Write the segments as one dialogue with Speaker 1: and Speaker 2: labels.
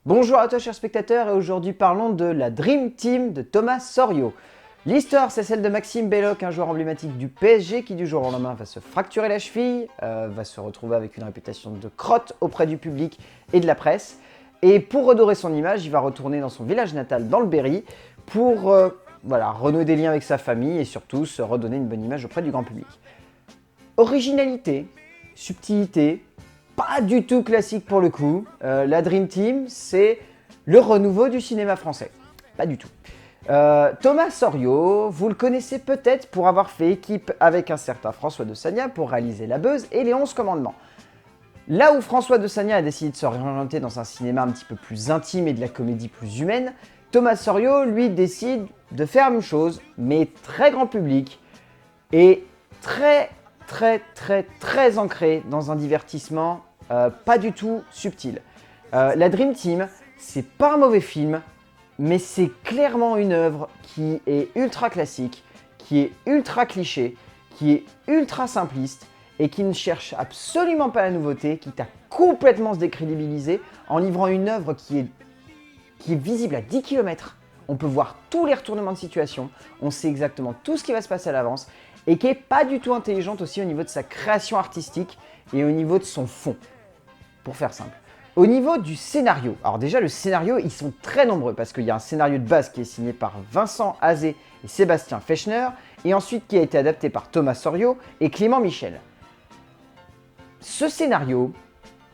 Speaker 1: Bonjour à toi chers spectateurs et aujourd'hui parlons de la Dream Team de Thomas Sorio. L'histoire c'est celle de Maxime Belloc, un joueur emblématique du PSG qui du jour au lendemain va se fracturer la cheville, va se retrouver avec une réputation de crotte auprès du public et de la presse. Et pour redorer son image, il va retourner dans son village natal dans le Berry pour renouer des liens avec sa famille et surtout se redonner une bonne image auprès du grand public. Originalité, subtilité, pas du tout classique pour le coup. La Dream Team, c'est le renouveau du cinéma français. Pas du tout. Thomas Sorio, vous le connaissez peut-être pour avoir fait équipe avec un certain François de Sagna pour réaliser La Beuse et Les 11 Commandements. Là où François de Sagna a décidé de se réorienter dans un cinéma un petit peu plus intime et de la comédie plus humaine, Thomas Sorio, lui, décide de faire la même chose, mais très grand public et très ancré dans un divertissement pas du tout subtil. La Dream Team, c'est pas un mauvais film, mais c'est clairement une œuvre qui est ultra classique, qui est ultra cliché, qui est ultra simpliste et qui ne cherche absolument pas la nouveauté, qui t'a complètement se décrédibilisé en livrant une œuvre qui est visible à 10 km. On peut voir tous les retournements de situation, on sait exactement tout ce qui va se passer à l'avance et qui n'est pas du tout intelligente aussi au niveau de sa création artistique et au niveau de son fond, pour faire simple. Au niveau du scénario, alors déjà le scénario, ils sont très nombreux parce qu'il y a un scénario de base qui est signé par Vincent Azé et Sébastien Fechner et ensuite qui a été adapté par Thomas Sorio et Clément Michel. Ce scénario,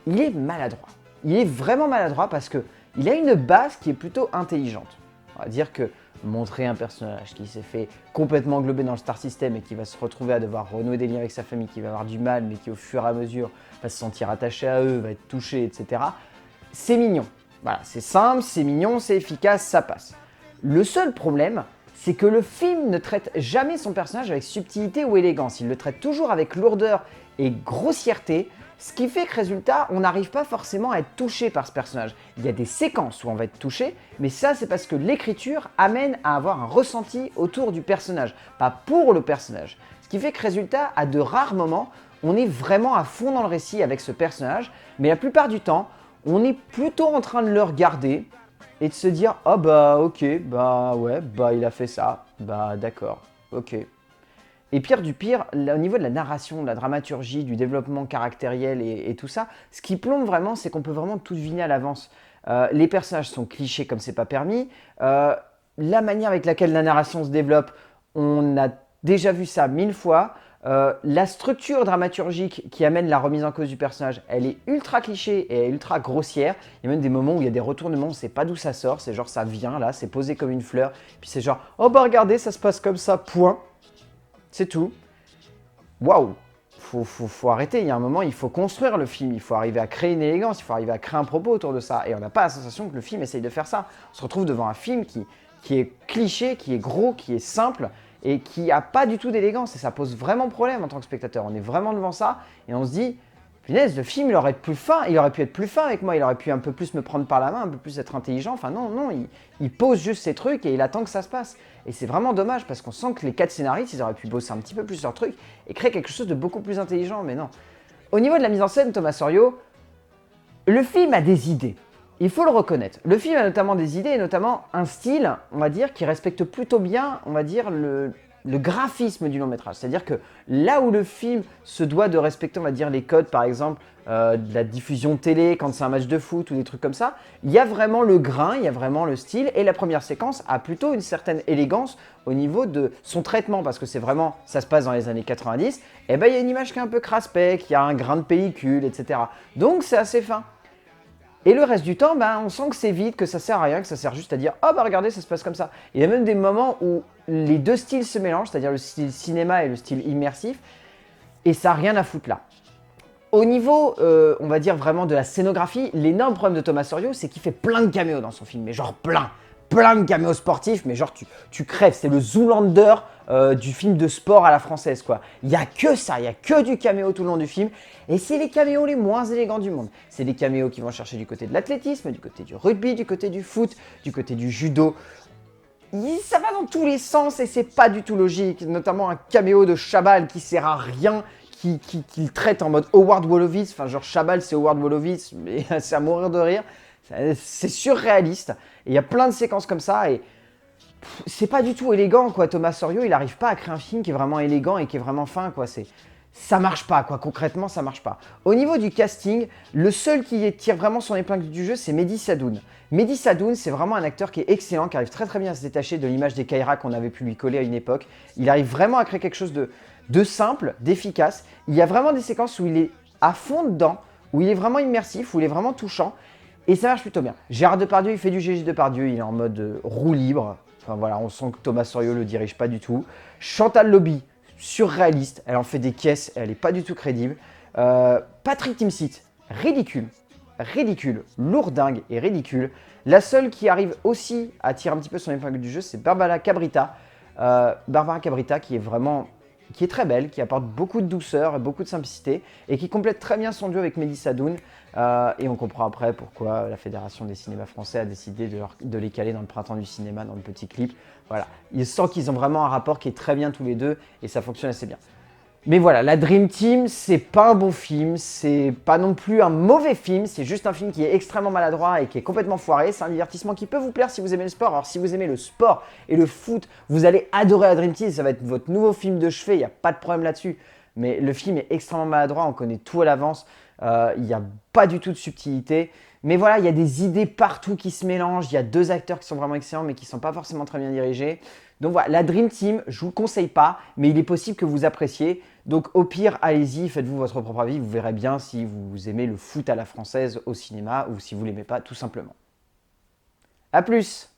Speaker 1: il est maladroit. Il est vraiment maladroit parce qu'il a une base qui est plutôt intelligente. On va dire que montrer un personnage qui s'est fait complètement englober dans le star system et qui va se retrouver à devoir renouer des liens avec sa famille, qui va avoir du mal, mais qui au fur et à mesure va se sentir attaché à eux, va être touché, etc. C'est mignon. Voilà, c'est simple, c'est mignon, c'est efficace, ça passe. Le seul problème, c'est que le film ne traite jamais son personnage avec subtilité ou élégance. Il le traite toujours avec lourdeur et grossièreté, ce qui fait que résultat, on n'arrive pas forcément à être touché par ce personnage. Il y a des séquences où on va être touché, mais ça c'est parce que l'écriture amène à avoir un ressenti autour du personnage, pas pour le personnage. Ce qui fait que résultat, à de rares moments, on est vraiment à fond dans le récit avec ce personnage, mais la plupart du temps, on est plutôt en train de le regarder et de se dire « Ah bah ok, bah ouais, bah il a fait ça, bah d'accord, ok ». Et pire du pire, au niveau de la narration, de la dramaturgie, du développement caractériel et tout ça, ce qui plombe vraiment, c'est qu'on peut vraiment tout deviner à l'avance. Les personnages sont clichés comme c'est pas permis. La manière avec laquelle la narration se développe, on a déjà vu ça 1000 fois. La structure dramaturgique qui amène la remise en cause du personnage, elle est ultra cliché et ultra grossière. Il y a même des moments où il y a des retournements, on ne sait pas d'où ça sort, c'est genre ça vient là, c'est posé comme une fleur, puis c'est genre « Oh bah regardez, ça se passe comme ça, point ». C'est tout. Waouh! Faut arrêter, il y a un moment, il faut construire le film, il faut arriver à créer une élégance, il faut arriver à créer un propos autour de ça. Et on n'a pas la sensation que le film essaye de faire ça. On se retrouve devant un film qui est cliché, qui est gros, qui est simple et qui n'a pas du tout d'élégance. Et ça pose vraiment problème en tant que spectateur. On est vraiment devant ça et on se dit, punaise, le film, il aurait pu être plus fin avec moi, il aurait pu un peu plus me prendre par la main, un peu plus être intelligent. Enfin non, il pose juste ses trucs et il attend que ça se passe. Et c'est vraiment dommage parce qu'on sent que les 4 scénaristes, ils auraient pu bosser un petit peu plus leur truc et créer quelque chose de beaucoup plus intelligent, mais non. Au niveau de la mise en scène, Thomas Sorio, le film a des idées. Il faut le reconnaître. Le film a notamment des idées et notamment un style, on va dire, qui respecte plutôt bien, on va dire, le graphisme du long métrage. C'est-à-dire que là où le film se doit de respecter, on va dire, les codes, par exemple, de la diffusion télé, quand c'est un match de foot ou des trucs comme ça, il y a vraiment le grain, il y a vraiment le style, et la première séquence a plutôt une certaine élégance au niveau de son traitement, parce que c'est vraiment, ça se passe dans les années 90, et ben il y a une image qui est un peu craspec, il y a un grain de pellicule, etc. Donc c'est assez fin. Et le reste du temps, on sent que c'est vide, que ça sert à rien, que ça sert juste à dire « Oh bah regardez, ça se passe comme ça ». Il y a même des moments où les deux styles se mélangent, c'est-à-dire le style cinéma et le style immersif, et ça n'a rien à foutre là. Au niveau, on va dire vraiment de la scénographie, l'énorme problème de Thomas Sorio, c'est qu'il fait plein de caméos dans son film, mais genre plein de caméos sportifs, mais genre tu crèves, c'est le Zoolander du film de sport à la française quoi. Il n'y a que ça, il n'y a que du caméo tout le long du film, et c'est les caméos les moins élégants du monde. C'est des caméos qui vont chercher du côté de l'athlétisme, du côté du rugby, du côté du foot, du côté du judo. Ça va dans tous les sens et c'est pas du tout logique, notamment un caméo de Chabal qui sert à rien, qui le traite en mode Howard Wolowitz, enfin genre Chabal c'est Howard Wolowitz, mais c'est à mourir de rire. C'est surréaliste. Et il y a plein de séquences comme ça et c'est pas du tout élégant, quoi. Thomas Soriot, il arrive pas à créer un film qui est vraiment élégant et qui est vraiment fin, quoi. Ça marche pas, quoi. Concrètement, ça marche pas. Au niveau du casting, le seul qui tire vraiment son épingle du jeu, c'est Mehdi Sadoun. Mehdi Sadoun, c'est vraiment un acteur qui est excellent, qui arrive très très bien à se détacher de l'image des Kaira qu'on avait pu lui coller à une époque. Il arrive vraiment à créer quelque chose de simple, d'efficace. Il y a vraiment des séquences où il est à fond dedans, où il est vraiment immersif, où il est vraiment touchant. Et ça marche plutôt bien. Gérard Depardieu, il fait du GG Depardieu, il est en mode roue libre. Enfin voilà, on sent que Thomas Soriot le dirige pas du tout. Chantal Lobby, surréaliste, elle en fait des caisses, elle est pas du tout crédible. Patrick Timsit, ridicule, lourdingue et ridicule. La seule qui arrive aussi à tirer un petit peu son épingle du jeu, c'est Barbara Cabrita. Barbara Cabrita qui est très belle, qui apporte beaucoup de douceur et beaucoup de simplicité et qui complète très bien son duo avec Mehdi Sadoun. Et on comprend après pourquoi la Fédération des cinémas français a décidé de les caler dans le printemps du cinéma, dans le petit clip. Voilà, il sent qu'ils ont vraiment un rapport qui est très bien tous les deux et ça fonctionne assez bien. Mais voilà, la Dream Team, c'est pas un bon film, c'est pas non plus un mauvais film, c'est juste un film qui est extrêmement maladroit et qui est complètement foiré. C'est un divertissement qui peut vous plaire si vous aimez le sport. Alors si vous aimez le sport et le foot, vous allez adorer la Dream Team, ça va être votre nouveau film de chevet, il n'y a pas de problème là-dessus. Mais le film est extrêmement maladroit, on connaît tout à l'avance, il n'y a pas du tout de subtilité. Mais voilà, il y a des idées partout qui se mélangent, il y a deux acteurs qui sont vraiment excellents mais qui ne sont pas forcément très bien dirigés. Donc voilà, la Dream Team, je ne vous le conseille pas, mais il est possible que vous appréciez. Donc au pire, allez-y, faites-vous votre propre avis, vous verrez bien si vous aimez le foot à la française au cinéma ou si vous ne l'aimez pas tout simplement. A plus!